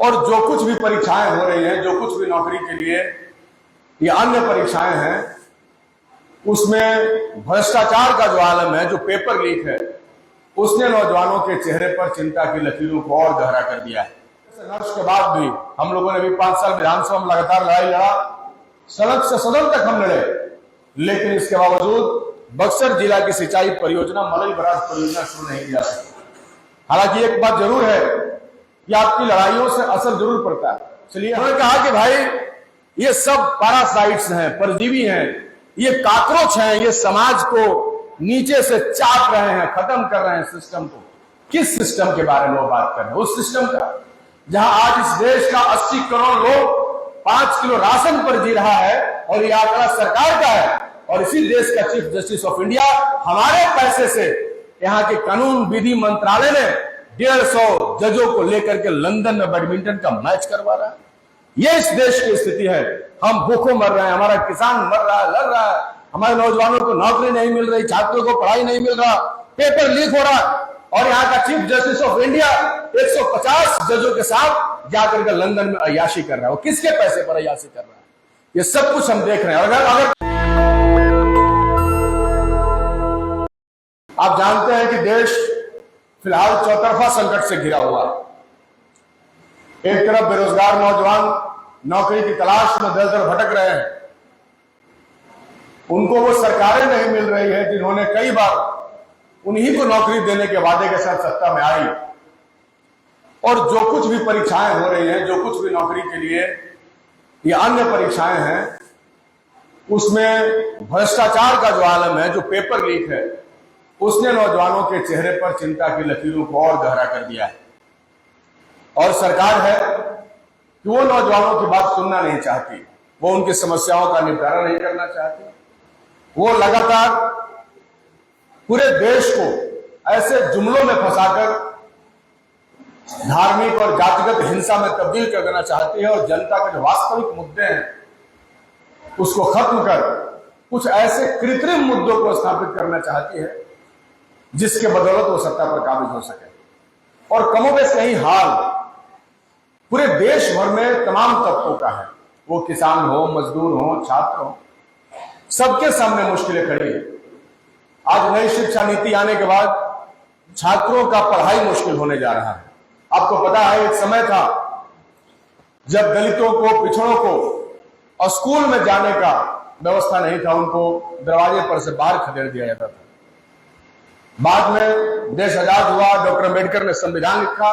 और जो कुछ भी परीक्षाएं हो रही हैं, जो कुछ भी नौकरी के लिए या अन्य परीक्षाएं हैं, उसमें भ्रष्टाचार का जो आलम है, जो पेपर लीक है, उसने नौजवानों के चेहरे पर चिंता की लकीरों को और गहरा कर दिया है। संघर्ष के बाद भी हम लोगों ने भी 5 साल विधानसभा में लगातार लड़ाई लड़ा, सदन से सदन तक हम लड़े, लेकिन इसके बावजूद बक्सर जिला की सिंचाई परियोजना मलई बराज परियोजना शुरू नहीं किया सकती। हालांकि एक बात जरूर है कि आपकी लड़ाइयों से असर जरूर पड़ता है। चलिए, उन्होंने कहा कि भाई ये सब पैरासाइट्स हैं, परजीवी हैं, ये काकरोच हैं, ये समाज को नीचे से चाट रहे हैं, खत्म कर रहे हैं सिस्टम को। किस सिस्टम के बारे में वो बात कर रहे हैं? उस सिस्टम का जहां आज इस देश का 80 करोड़ लोग 5 किलो राशन पर जी रहा है और ये आंकड़ा सरकार का है, और इसी देश का चीफ जस्टिस ऑफ इंडिया हमारे पैसे से यहाँ के कानून विधि मंत्रालय ने 150 जजों को लेकर के लंदन में बैडमिंटन का मैच करवा रहा है। ये इस देश की स्थिति है। हम भूखों मर रहे हैं, हमारा किसान मर रहा है, लड़ रहा है, हमारे नौजवानों को नौकरी नहीं मिल रही, छात्रों को पढ़ाई नहीं मिल रहा, पेपर लीक हो रहा है, और यहाँ का चीफ जस्टिस ऑफ इंडिया 150 जजों के साथ जाकर के लंदन में अय्याशी कर रहा है। वो किसके पैसे पर अय्याशी कर रहा है? ये सब कुछ हम देख रहे हैं। अगर आप जानते हैं कि देश फिलहाल चौतरफा संकट से घिरा हुआ है। एक तरफ बेरोजगार नौजवान नौकरी की तलाश में दर दर भटक रहे हैं, उनको वो सरकारें नहीं मिल रही है जिन्होंने कई बार उन्हीं को नौकरी देने के वादे के साथ सत्ता में आई, और जो कुछ भी परीक्षाएं हो रही हैं, जो कुछ भी नौकरी के लिए या अन्य परीक्षाएं हैं, उसमें भ्रष्टाचार का जो आलम है, जो पेपर लीक है, उसने नौजवानों के चेहरे पर चिंता की लकीरों को और गहरा कर दिया है। और सरकार है कि वो नौजवानों की बात सुनना नहीं चाहती, वो उनकी समस्याओं का निपटारा नहीं करना चाहती। वो लगातार पूरे देश को ऐसे जुमलों में फंसाकर धार्मिक और जातिगत हिंसा में तब्दील कर देना चाहती है, और जनता के जो वास्तविक मुद्दे हैं उसको खत्म कर कुछ ऐसे कृत्रिम मुद्दों को स्थापित करना चाहती है जिसके बदौलत वो सत्ता पर काबिज हो सके। और कमोबेश यही हाल पूरे देश भर में तमाम तबकों का है, वो किसान हो, मजदूर हो, छात्र हो, सबके सामने मुश्किलें खड़ी है। आज नई शिक्षा नीति आने के बाद छात्रों का पढ़ाई मुश्किल होने जा रहा है। आपको पता है, एक समय था जब दलितों को, पिछड़ों को स्कूल में जाने का व्यवस्था नहीं था, उनको दरवाजे पर से बाहर खदेड़ दिया जाता था। बाद में देश आजाद हुआ, डॉक्टर अम्बेडकर ने संविधान लिखा,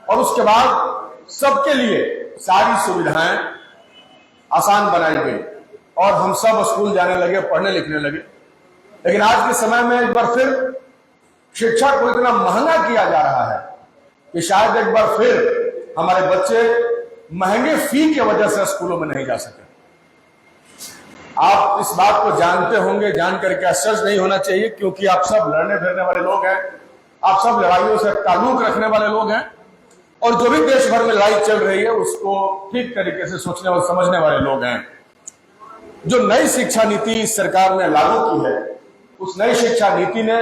और उसके बाद सबके लिए सारी सुविधाएं आसान बनाई गई और हम सब स्कूल जाने लगे, पढ़ने लिखने लगे। लेकिन आज के समय में एक बार फिर शिक्षा को इतना महंगा किया जा रहा है कि शायद एक बार फिर हमारे बच्चे महंगे फी की वजह से स्कूलों में नहीं जा सके। आप इस बात को जानते होंगे, जान करके आश्चर्य नहीं होना चाहिए, क्योंकि आप सब लड़ने फिरने वाले लोग हैं, आप सब लड़ाइयों से ताल्लुक रखने वाले लोग हैं, और जो भी देश भर में लड़ाई चल रही है उसको ठीक तरीके से सोचने और समझने वाले लोग हैं। जो नई शिक्षा नीति सरकार ने लागू की है, उस नई शिक्षा नीति ने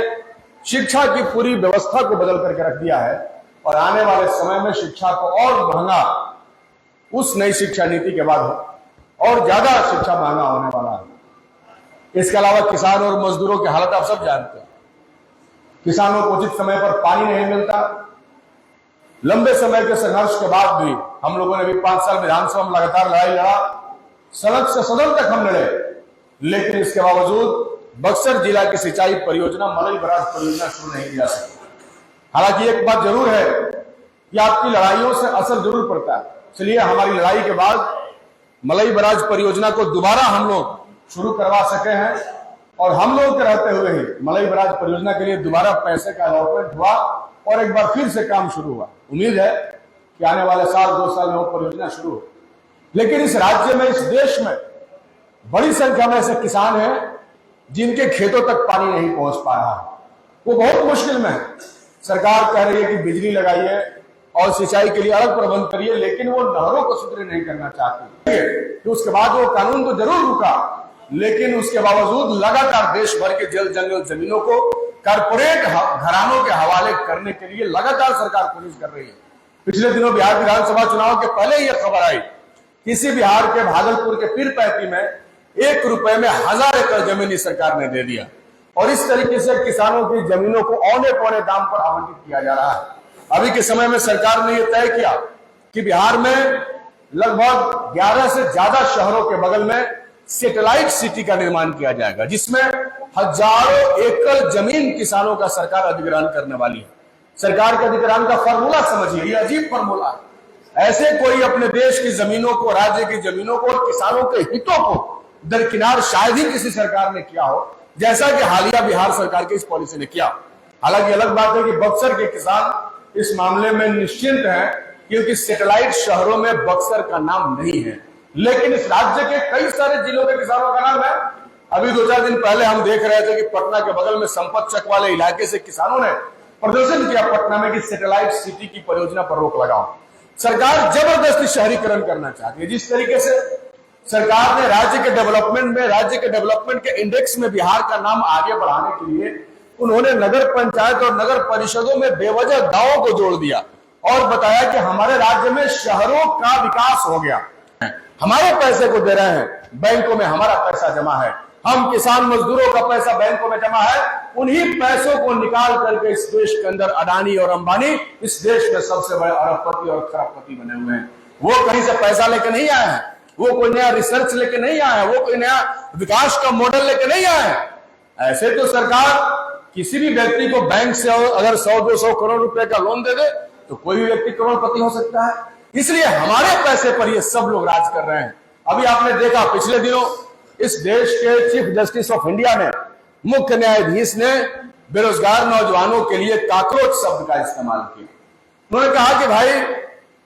शिक्षा की पूरी व्यवस्था को बदल करके रख दिया है, और आने वाले समय में शिक्षा को और महंगा उस नई शिक्षा नीति के बाद और ज्यादा शिक्षा महंगा होने वाला है। इसके अलावा किसान और मजदूरों की हालत आप सब जानते हैं। किसानों को उचित समय पर पानी नहीं मिलता। लंबे समय के संघर्ष के बाद भी हम लोगों ने भी 5 साल विधानसभा में लगातार लड़ाई लड़ा, सदन से सदन तक हम लड़े, लेकिन इसके बावजूद बक्सर जिला की सिंचाई परियोजना मलई बराज परियोजना शुरू नहीं किया सकती। हालांकि एक बात जरूर है कि आपकी लड़ाइयों से असर जरूर पड़ता है। चलिए, हमारी लड़ाई के बाद मलई बराज परियोजना को दोबारा हम लोग शुरू करवा सके हैं, और हम लोग के रहते हुए ही मलई बराज परियोजना के लिए दोबारा पैसे का अलॉटमेंट हुआ और एक बार फिर से काम शुरू हुआ। उम्मीद है कि आने वाले साल 2 साल में वो परियोजना शुरू हो। लेकिन इस राज्य में, इस देश में बड़ी संख्या में ऐसे किसान हैं जिनके खेतों तक पानी नहीं पहुंच पा रहा है, वो बहुत मुश्किल में है। सरकार कह रही है कि बिजली लगाइए और सिंचाई के लिए अलग प्रबंध करिए, लेकिन वो नहरों को सुदृढ़ नहीं करना चाहती। तो उसके बाद वो कानून तो जरूर रुका, लेकिन उसके बावजूद लगातार देश भर के जल जंगल जमीनों को कारपोरेट घरानों के हवाले करने के लिए लगातार सरकार कोशिश कर रही है। पिछले दिनों बिहार विधानसभा चुनाव के पहले यह खबर आई, किसी बिहार के भागलपुर के पीरपैंती में 1 रुपए में 1000 एकड़ जमीन इस सरकार ने दे दिया और इस तरीके से किसानों की जमीनों को औने पौने दाम पर आवंटित किया जा रहा है। अभी के समय में सरकार ने यह तय किया कि बिहार में लगभग 11 से ज्यादा शहरों के बगल में सैटेलाइट सिटी का निर्माण किया जाएगा, जिसमें हजारों एकड़ जमीन किसानों का सरकार अधिग्रहण करने वाली है। सरकार के अधिग्रहण का फॉर्मूला समझिए, ये अजीब फॉर्मूला है। ऐसे कोई अपने देश की जमीनों को, राज्य की जमीनों को और किसानों के हितों को दरकिनार शायद ही किसी सरकार ने किया हो, जैसा कि हालिया बिहार सरकार की इस पॉलिसी ने किया। हालांकि अलग बात है कि बक्सर के किसान इस मामले में निश्चिंत हैं, क्योंकि सैटेलाइट शहरों में बक्सर का नाम नहीं है, लेकिन इस राज्य के कई सारे जिलों के किसानों का नाम है। अभी 2-4 दिन पहले हम देख रहे थे कि पटना के बगल में संपत चक वाले इलाके से किसानों ने प्रदर्शन किया पटना में कि सैटेलाइट सिटी की परियोजना पर रोक लगाओ। सरकार जबरदस्ती शहरीकरण करना चाहती है। जिस तरीके से सरकार ने राज्य के डेवलपमेंट के इंडेक्स में बिहार का नाम आगे बढ़ाने के लिए उन्होंने नगर पंचायत और नगर परिषदों में बेवजह गांवों को जोड़ दिया और बताया कि हमारे राज्य में शहरों का विकास हो गया, हमारे पैसे को दे रहे हैं, बैंकों में हमारा पैसा जमा है, हम किसान मजदूरों का पैसा बैंकों में जमा है, उन्हीं पैसों को निकाल करके इस देश के अंदर अडानी और अंबानी इस देश में सबसे बड़े अरबपति और खरबपति बने हुए हैं। वो कहीं से पैसा लेके नहीं आए हैं, वो कोई नया रिसर्च लेके नहीं आए हैं, वो कोई नया विकास का मॉडल लेके नहीं आए हैं। ऐसे तो सरकार किसी भी व्यक्ति को बैंक से अगर 100-200 करोड़ रुपए का लोन दे दे तो कोई भी व्यक्ति करोड़पति हो सकता है। इसलिए हमारे पैसे पर ये सब लोग राज कर रहे हैं। अभी आपने देखा पिछले दिनों इस देश के चीफ जस्टिस ऑफ इंडिया ने, मुख्य न्यायाधीश ने बेरोजगार नौजवानों के लिए काकरोच शब्द का इस्तेमाल किया। उन्होंने कहा कि भाई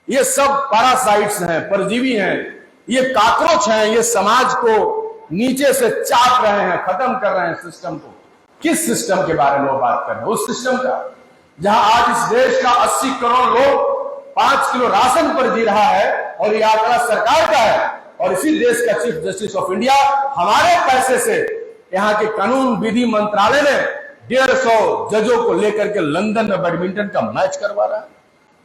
ये सब पैरासाइट्स हैं, परजीवी हैं, ये काकरोच हैं, ये समाज को नीचे से चाट रहे हैं, खत्म कर रहे हैं सिस्टम को। किस सिस्टम के बारे में वो बात कर रहे हैं? उस सिस्टम का जहां आज इस देश का 80 करोड़ लोग 5 किलो राशन पर जी रहा है और ये आंकड़ा सरकार का है, और इसी देश का चीफ जस्टिस ऑफ इंडिया हमारे पैसे से यहाँ के कानून विधि मंत्रालय ने 150 जजों को लेकर के लंदन में बैडमिंटन का मैच करवा रहा है।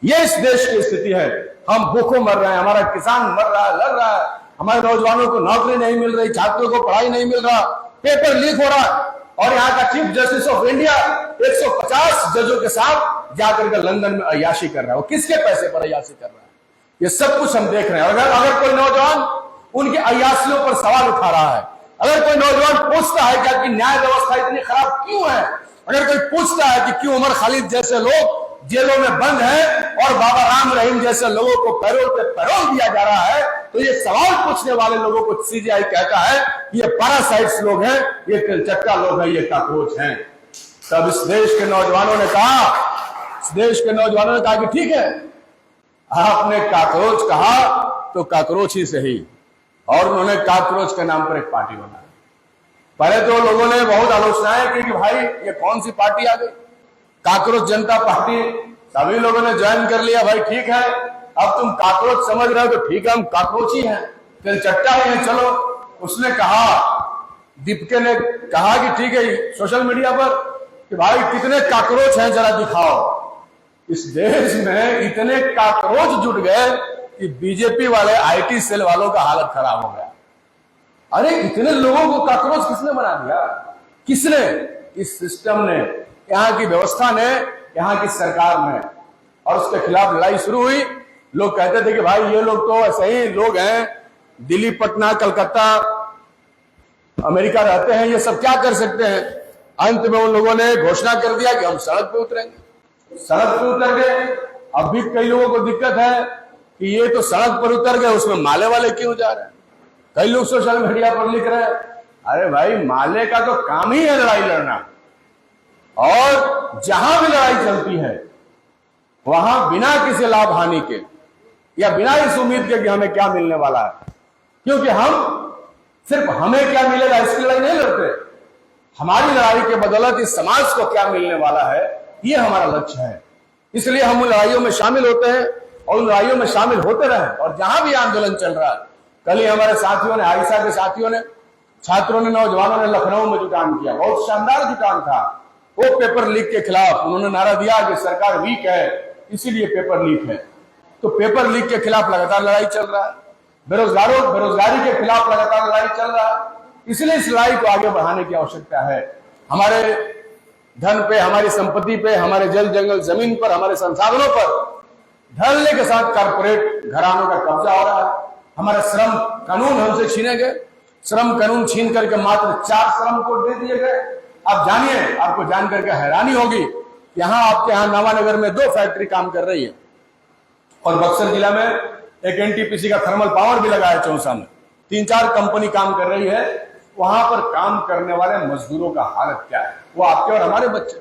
ये इस देश की स्थिति है। हम भूखों मर रहे हैं, हमारा किसान मर रहा है, लड़ रहा है, हमारे नौजवानों को नौकरी नहीं मिल रही, छात्रों को पढ़ाई नहीं मिल रहा, पेपर लीक हो रहा है, और यहाँ का चीफ जस्टिस ऑफ इंडिया 150 जजों के साथ जाकर के लंदन में अय्याशी कर रहा है। वो किसके पैसे पर अय्याशी कर रहा है? ये सब कुछ हम देख रहे हैं। अगर कोई नौजवान उनके अय्यासियों पर सवाल उठा रहा है, अगर कोई नौजवान पूछता है कि आपकी न्याय व्यवस्था इतनी खराब क्यों है, अगर कोई पूछता है कि क्यों उमर खालिद जैसे लोग जेलों में बंद हैं और बाबा राम रहीम जैसे लोगों को पैरोल पे पैरोल दिया जा रहा है, तो ये सवाल पूछने वाले लोगों को सीजीआई कहता है कि ये पैरासाइट्स लोग हैं, ये तिलचट्टा लोग हैं, ये काकरोच हैं। तब इस देश के नौजवानों ने कहा कि ठीक है, आपने काकरोच कहा तो काकरोच ही सही, और उन्होंने काकरोच के नाम पर एक पार्टी बनाई। पहले तो लोगों ने बहुत आलोचनाएं की कि भाई ये कौन सी पार्टी आ गई, काकरोच जनता पार्टी। सभी लोगों ने ज्वाइन कर लिया, भाई ठीक है, अब तुम काकरोच समझ रहे हो तो ठीक है, हम काकरोच ही हैं, तिलचट्टा ही हैं, चलो। उसने कहा, दीपके ने कहा कि ठीक है सोशल मीडिया पर कि भाई कितने काकरोच हैं जरा दिखाओ। इस देश में इतने काकरोच जुट गए कि बीजेपी वाले आईटी सेल वालों का हालत खराब हो गया। अरे इतने लोगों को काकरोच किसने बना दिया? किसने? इस सिस्टम ने, यहाँ की व्यवस्था ने, यहाँ की सरकार ने। और उसके खिलाफ लड़ाई शुरू हुई। लोग कहते थे कि भाई ये लोग तो ऐसे ही लोग हैं, दिल्ली, पटना, कलकत्ता, अमेरिका रहते हैं, ये सब क्या कर सकते हैं। अंत में उन लोगों ने घोषणा कर दिया कि हम सड़क पे उतरेंगे। सड़क पे उतर गए। अब भी कई लोगों को दिक्कत है कि ये तो सड़क पर उतर गए, उसमें माले वाले क्यों जा रहे हैं। कई लोग सोशल मीडिया पर लिख रहे हैं, अरे भाई माले का तो काम ही है लड़ाई लड़ना, और जहां भी लड़ाई चलती है वहां बिना किसी लाभ हानि के या बिना इस उम्मीद के कि हमें क्या मिलने वाला है, क्योंकि हम सिर्फ हमें क्या मिलेगा इसकी लड़ाई नहीं लड़ते, हमारी लड़ाई के बदौलत इस समाज को क्या मिलने वाला है, ये हमारा लक्ष्य है। इसलिए हम उन लड़ाइयों में शामिल होते हैं और उन लड़ाइयों में शामिल होते रहे। और जहां भी आंदोलन चल रहा है, कल ही हमारे साथियों ने, आयशा के साथियों ने, छात्रों ने, नौजवानों ने लखनऊ में जुटान किया, बहुत शानदार जुटान था। वो पेपर लीक के खिलाफ उन्होंने नारा दिया कि सरकार वीक है इसीलिए पेपर लीक है। तो पेपर लीक के खिलाफ लगातार लड़ाई चल रहा है, बेरोजगारी के खिलाफ लगातार लड़ाई चल रहा है। इसलिए इस लड़ाई को आगे बढ़ाने की आवश्यकता है। हमारे धन पे, हमारी संपत्ति पे, हमारे जल जंगल जमीन पर, हमारे संसाधनों पर धड़ल्ले के साथ कारपोरेट घरानों का कब्जा हो रहा है। हमारे श्रम कानून हमसे छीने गए, श्रम कानून छीन करके मात्र 4 श्रम कोड दे दिए गए। आप जानिए, आपको जान करके हैरानी होगी, यहां आपके यहां नवानगर में 2 फैक्ट्री काम कर रही है और बक्सर जिला में एक एनटीपीसी का थर्मल पावर भी लगा है चौसा में। 3-4 कंपनी काम कर रही है। वहां पर काम करने वाले मजदूरों का हालत क्या है? वो आपके और हमारे बच्चे,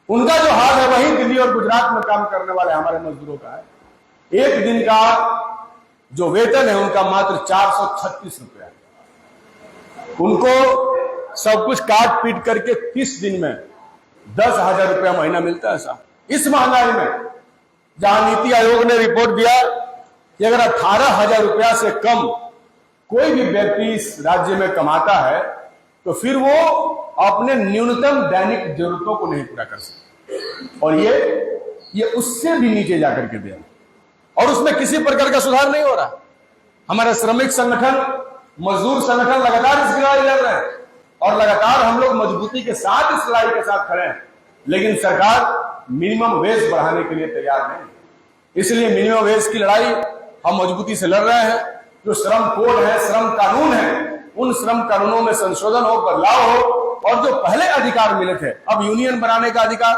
उनका जो हाल है वही दिल्ली और गुजरात में काम करने वाले हमारे मजदूरों का है। एक दिन का जो वेतन है उनका मात्र 436 रुपया। उनको सब कुछ काट पीट करके 30 दिन में 10,000 रुपया महीना मिलता है साहब। इस महंगाई में जहां नीति आयोग ने रिपोर्ट दिया कि अगर 18,000 रुपया से कम कोई भी व्यक्ति इस राज्य में कमाता है तो फिर वो अपने न्यूनतम दैनिक जरूरतों को नहीं पूरा कर सकते, और ये उससे भी नीचे जाकर के दे, और उसमें किसी प्रकार का सुधार नहीं हो रहा। हमारे श्रमिक संगठन, मजदूर संगठन लगातार इस लड़ाई लड़ रहे हैं और लगातार हम लोग मजबूती के साथ इस लड़ाई के साथ खड़े हैं, लेकिन सरकार मिनिमम वेज बढ़ाने के लिए तैयार नहीं। इसलिए मिनिमम वेज की लड़ाई हम मजबूती से लड़ रहे हैं। जो श्रम कोड है, श्रम कानून है, उन श्रम कानूनों में संशोधन हो, बदलाव हो, और जो पहले अधिकार मिले थे, अब यूनियन बनाने का अधिकार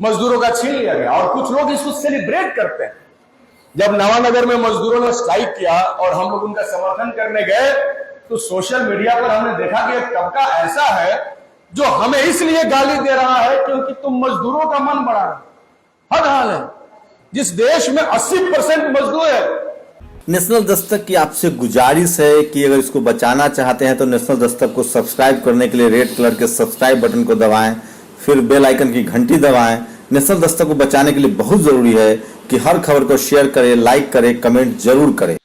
मजदूरों का छीन लिया गया। और कुछ लोग इसको सेलिब्रेट करते हैं। जब नवानगर में मजदूरों ने स्ट्राइक किया और हम लोग उनका समर्थन करने गए तो सोशल मीडिया पर हमने देखा कि एक तबका ऐसा है जो हमें इसलिए गाली दे रहा है क्योंकि तुम मजदूरों का मन बढ़ा रहे। हद हाल है, जिस देश में 80% मजदूर है। नेशनल दस्तक की आपसे गुजारिश है कि अगर इसको बचाना चाहते हैं तो नेशनल दस्तक को सब्सक्राइब करने के लिए रेड कलर के सब्सक्राइब बटन को दबाएं, फिर बेल आइकन की घंटी दबाएं। नेशनल दस्तक को बचाने के लिए बहुत जरूरी है कि हर खबर को शेयर करें, लाइक करें, कमेंट जरूर करें।